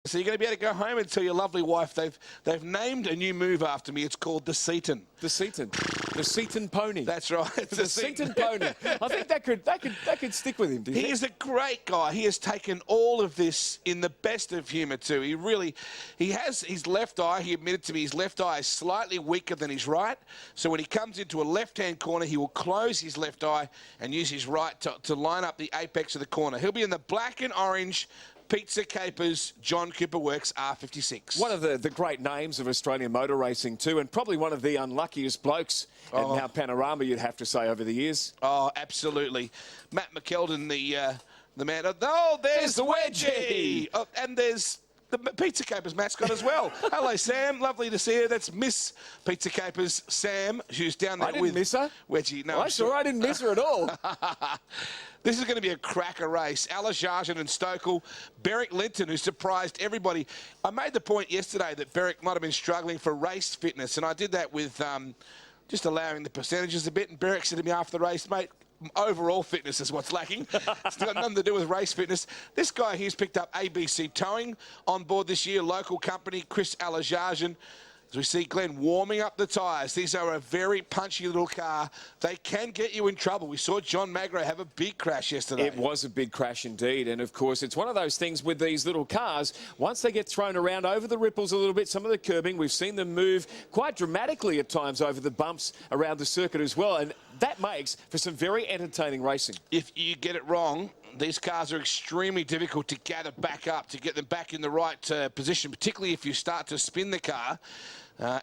So you're going to be able to go home and tell your lovely wife they've named a new move after me. It's called the Seaton. The Seaton. The Seaton pony. That's right. It's the Seaton pony. I think that could stick with him. He is a great guy. He has taken all of this in the best of humour too. He has his left eye. He admitted to me his left eye is slightly weaker than his right. So when he comes into a left-hand corner, he will close his left eye and use his right to line up the apex of the corner. He'll be in the black and orange Pizza Capers John Cooper Works R56. One of the great names of Australian motor racing too, and probably one of the unluckiest blokes at now Panorama, you'd have to say, over the years. Oh, absolutely. Matt McKeldin, the man. Oh, there's the wedgie. Oh, and there's the Pizza Capers mascot as well. Hello, Sam. Lovely to see you. That's Miss Pizza Capers, Sam, who's down there with... I didn't miss her. Wedgie. No, I'm sure I didn't miss her at all. This is going to be a cracker race. Alajarjan and Stokel, Beric Linton, who surprised everybody. I made the point yesterday that Beric might have been struggling for race fitness, and I did that with just allowing the percentages a bit, and Beric said to me after the race, mate, overall fitness is what's lacking. It's got nothing to do with race fitness. This guy here's picked up ABC Towing on board this year, local company, Chris Alajarjan. As we see Glenn warming up the tyres. These are a very punchy little car. They can get you in trouble. We saw John Magro have a big crash yesterday. It was a big crash indeed. And, of course, it's one of those things with these little cars. Once they get thrown around over the ripples a little bit, some of the curbing, we've seen them move quite dramatically at times over the bumps around the circuit as well. And that makes for some very entertaining racing. If you get it wrong, these cars are extremely difficult to gather back up, to get them back in the right position, particularly if you start to spin the car.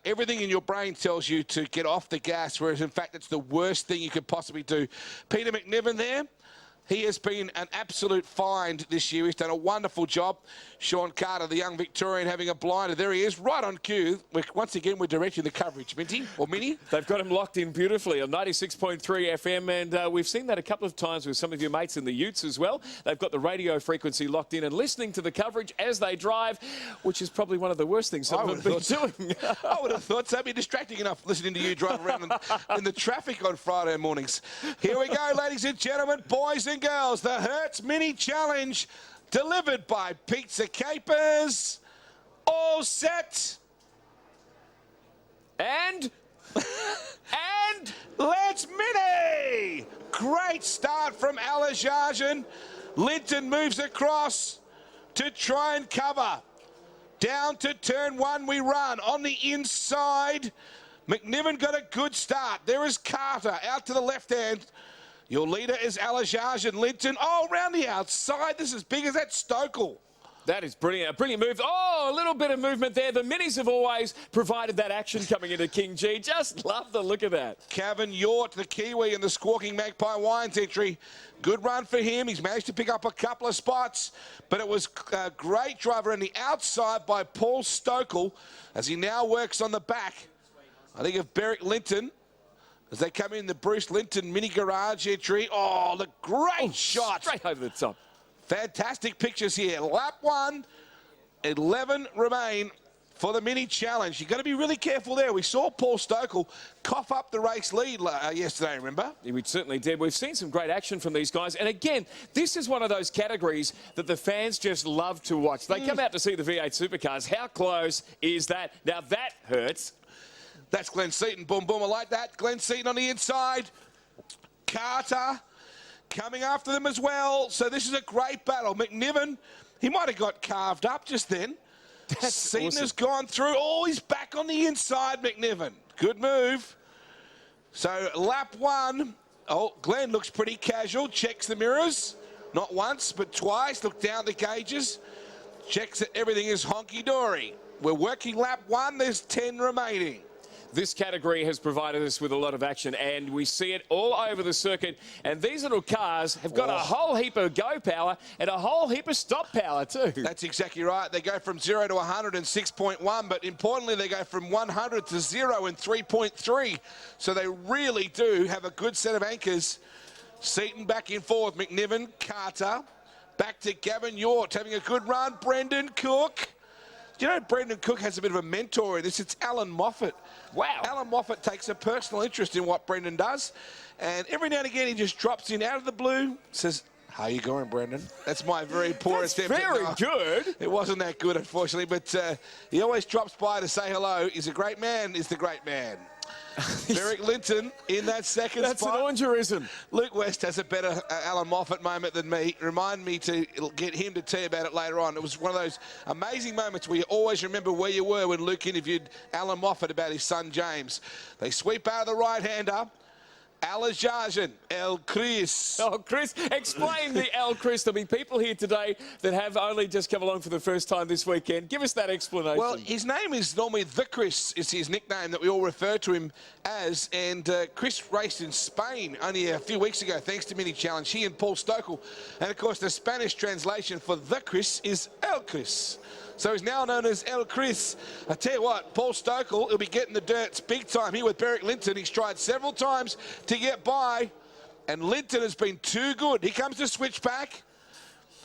Everything in your brain tells you to get off the gas, whereas, in fact, it's the worst thing you could possibly do. Peter McNiven there. He has been an absolute find this year. He's done a wonderful job. Sean Carter, the young Victorian, having a blinder. There he is, right on cue. Once again, we're directing the coverage, Minty, or Minnie. They've got him locked in beautifully on 96.3 FM, and we've seen that a couple of times with some of your mates in the Utes as well. They've got the radio frequency locked in and listening to the coverage as they drive, which is probably one of the worst things some of them have been doing. I would have thought so. It'd be distracting enough listening to you drive around in the traffic on Friday mornings. Here we go, ladies and gentlemen, boys and girls, the Hertz Mini Challenge delivered by Pizza Capers. All set. And let's Mini! Great start from Alajarjan. Linton moves across to try and cover. Down to turn one we run. On the inside, McNiven got a good start. There is Carter out to the left hand. Your leader is Alajarjan. Linton, oh, around the outside. This is big as that Stokel. That is brilliant. A brilliant move. Oh, a little bit of movement there. The Minis have always provided that action coming into King G. Just love the look of that. Kevin Yort, the Kiwi in the Squawking Magpie Wines entry. Good run for him. He's managed to pick up a couple of spots, but it was a great driver on the outside by Paul Stokel as he now works on the back. I think of Beric Linton as they come in the Bruce Linton Mini Garage entry. Oh, the great shot. Straight over the top. Fantastic pictures here. Lap 1, 11 remain for the Mini Challenge. You've got to be really careful there. We saw Paul Stokel cough up the race lead yesterday, remember? Yeah, we certainly did. We've seen some great action from these guys. And again, this is one of those categories that the fans just love to watch. They come out to see the V8 supercars. How close is that? Now that hurts. That's Glenn Seaton. Boom, boom, I like that. Glenn Seaton on the inside. Carter coming after them as well. So this is a great battle. McNiven, he might have got carved up just then. Seaton awesome. Has gone through. Oh, he's back on the inside, McNiven. Good move. So lap 1. Oh, Glenn looks pretty casual. Checks the mirrors. Not once, but twice. Look down the gauges. Checks that everything is honky-dory. We're working lap 1. There's 10 remaining. This category has provided us with a lot of action, and we see it all over the circuit. And these little cars have got a whole heap of go power and a whole heap of stop power too. That's exactly right. They go from 0 to 100 in 6.1, but importantly, they go from 100 to 0 in 3.3. So they really do have a good set of anchors. Seaton back in fourth. McNiven, Carter, back to Gavin Yort, having a good run. Brendan Cook. Do you know Brendan Cook has a bit of a mentor in this? It's Alan Moffat. Wow. Alan Moffat takes a personal interest in what Brendan does. And every now and again, he just drops in out of the blue, says, How you going, Brendan? That's my very poorest effort. Very good. It wasn't that good, unfortunately, but he always drops by to say hello. He's a great man. He's the great man. Derek Linton in that second That's spot. an Orangerism. Luke West has a better Alan Moffat moment than me. Remind me to get him to tell you about it later on. It was one of those amazing moments where you always remember where you were when Luke interviewed Alan Moffat about his son James. They sweep out of the right-hander. Alajajan, El Chris. Oh, Chris, explain the El Chris. There'll be people here today that have only just come along for the first time this weekend. Give us that explanation. Well, his name is normally The Chris, is his nickname that we all refer to him as. And Chris raced in Spain only a few weeks ago, thanks to Mini Challenge. He and Paul Stokel. And, of course, the Spanish translation for The Chris is El Chris. So he's now known as El Chris. I tell you what, Paul Stokel, he'll be getting the dirts big time here with Derek Linton. He's tried several times to get by, and Linton has been too good. Here comes the switchback.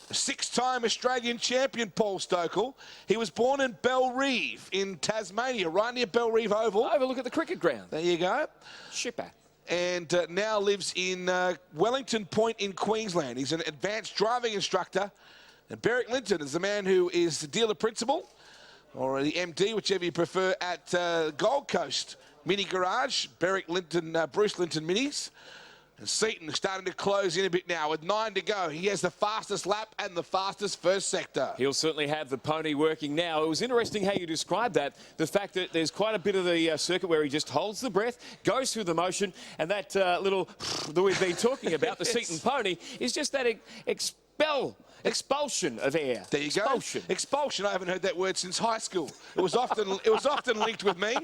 Six-time Australian champion, Paul Stokel. He was born in Bellerive in Tasmania, right near Bellerive Oval. Overlook at the cricket ground. There you go. Shipper. And now lives in Wellington Point in Queensland. He's an advanced driving instructor. And Derek Linton is the man who is the dealer principal, or the MD, whichever you prefer, at Gold Coast Mini Garage, Derek Linton, Bruce Linton Minis. And Seaton is starting to close in a bit now with 9 to go. He has the fastest lap and the fastest first sector. He'll certainly have the pony working now. It was interesting how you described that. The fact that there's quite a bit of the circuit where he just holds the breath, goes through the motion, and that little that we've been talking about, the Seaton pony, is just that expulsion of air. There you Expulsion. go. Expulsion. I haven't heard that word since high school. It was often linked with me.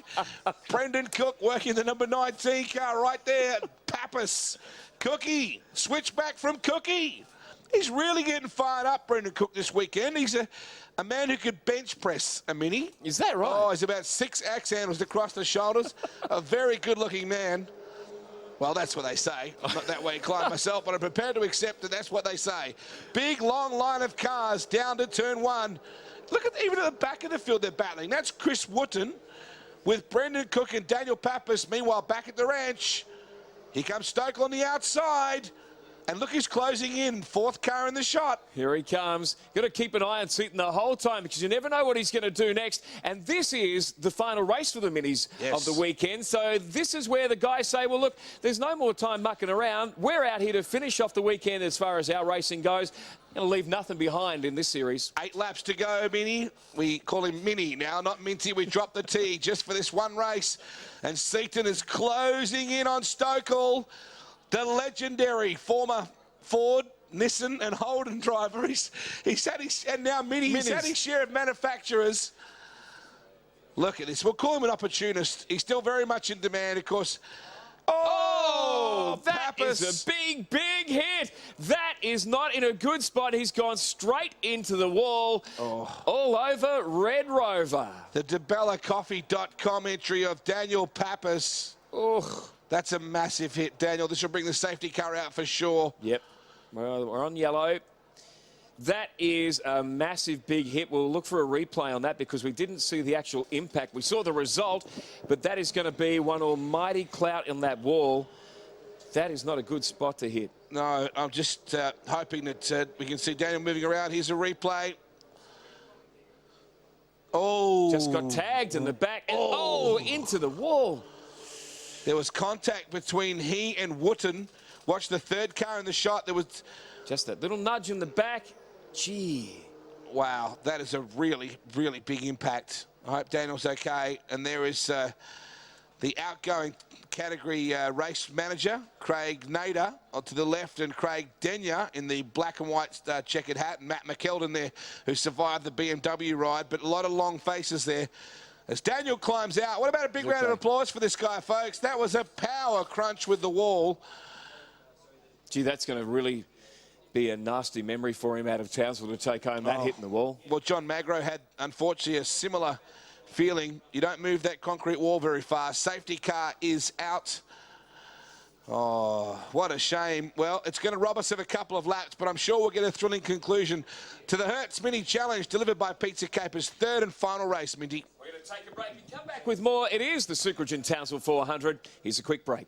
Brendan Cook working the number 19 car right there. Pappas. Cookie. Switch back from Cookie. He's really getting fired up, Brendan Cook, this weekend. He's a man who could bench press a Mini. Is that right? Oh, he's about 6 axe handles across the shoulders. A very good-looking man. Well, that's what they say. I'm not that way inclined myself, but I'm prepared to accept that that's what they say. Big, long line of cars down to turn 1. Look at even at the back of the field they're battling. That's Chris Wooten with Brendan Cook and Daniel Pappas. Meanwhile, back at the ranch, here comes Stokel on the outside. And look who's closing in. 4th car in the shot. Here he comes. Got to keep an eye on Seaton the whole time because you never know what he's going to do next. And this is the final race for the Minis of the weekend. So this is where the guys say, well, look, there's no more time mucking around. We're out here to finish off the weekend as far as our racing goes. Going to leave nothing behind in this series. 8 laps to go, Mini. We call him Mini now, not Minty. We dropped the T just for this one race. And Seaton is closing in on Stokel. The legendary former Ford, Nissan and Holden driver. He's had his, and now Mini, he's had his share of manufacturers. Look at this. We'll call him an opportunist. He's still very much in demand, of course. Oh, that Pappas. is a big, big hit. That is not in a good spot. He's gone straight into the wall. All over Red Rover. The DebellaCoffee.com entry of Daniel Pappas. Oh. That's a massive hit, Daniel. This will bring the safety car out for sure. Yep. Well, we're on yellow. That is a massive big hit. We'll look for a replay on that because we didn't see the actual impact. We saw the result, but that is going to be one almighty clout in that wall. That is not a good spot to hit. No, I'm just hoping that we can see Daniel moving around. Here's a replay. Oh. Just got tagged in the back and into the wall. There was contact between he and Wooten. Watch the 3rd car in the shot. There was just that little nudge in the back. Gee. Wow, that is a really, really big impact. I hope Daniel's okay. And there is the outgoing category race manager, Craig Nader, to the left, and Craig Denyer in the black and white checkered hat, and Matt McKeldin there, who survived the BMW ride. But a lot of long faces there. As Daniel climbs out, what about a big round of applause for this guy, folks? That was a power crunch with the wall. Gee, that's going to really be a nasty memory for him out of Townsville to take home that hit in the wall. Well, John Magro had, unfortunately, a similar feeling. You don't move that concrete wall very fast. Safety car is out. Oh, what a shame. Well, it's going to rob us of a couple of laps, but I'm sure we'll get a thrilling conclusion to the Hertz Mini Challenge delivered by Pizza Capers' 3rd and final race, Minty. We're going to take a break and come back with more. It is the Sucrogen Townsville 400. Here's a quick break.